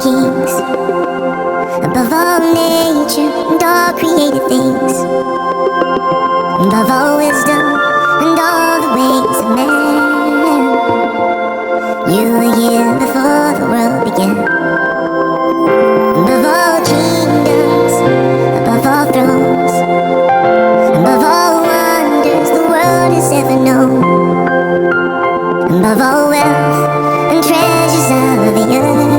kings, above all nature and all created things, above all wisdom and all the ways of man. You were here before the world began. Above all kingdoms, above all thrones, above all wonders the world has ever known, above all wealth and treasures of the earth,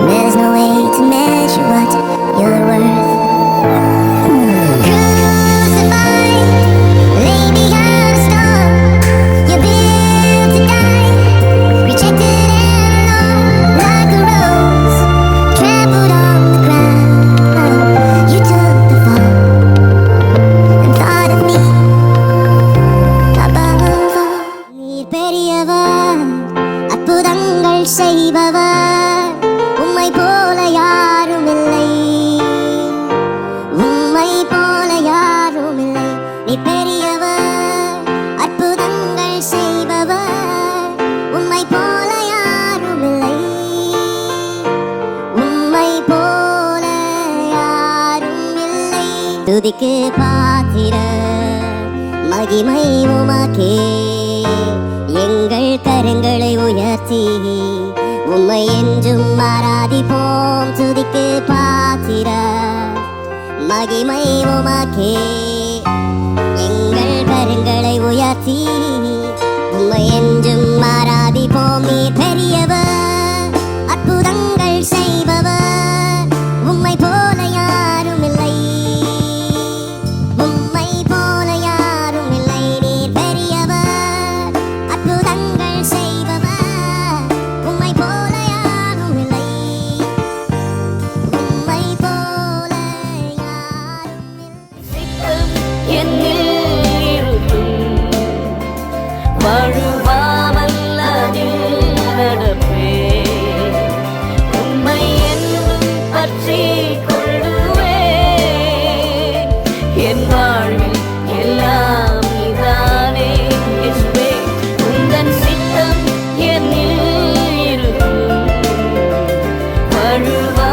there's no way to measure what you're worth. Crucified, lay behind a stone, you're built to die, rejected and alone, like a rose trampled on the ground. You took the fall and thought of me above all. நீர் பெரியவர், அற்புதங்கள் செய்பவர், உம்மை போல யாரும் இல்லை, உம்மை போல யாரும் இல்லை. நீர் பெரியவர், அற்புதங்கள் செய்பவர், உம்மை போல யாரும் இல்லை, உம்மை போல யாரும் இல்லை. துதிக்கு பாத்திரர், மகிமை உமக்கே, எங்கள் கரங்களை உயர்த்தி உம்மை என்றும் ஆராதிப்போம். துதிக்கு பாத்திரர், மகிமை உமக்கே, எங்கள் கரங்களை உயர்த்தி உம்மை என்றும் ஆராதிப்போம். நீர் பெரியவர், அற்புதங்கள் செய்பவர், உம்மை போல யாரும் இல்லை, உம்மை போல யாரும் இல்லை. நீர் பெரியவர், அற்புதங்கள் செய்பவர், உம்மை போல யாரும் இல்லை, உம்மை போல யாரும் இல்லை. என்னில் இருக்கும் வழுவாமல் அதில் நடப்பேன், உம்மை என்றும் பற்றிக் கொள்ளுவேன். என் வாழ்வில் எல்லாம் நீதானே இயேசுவே, உந்தன் சித்தம் என்னில் இருக்கும் வழுவா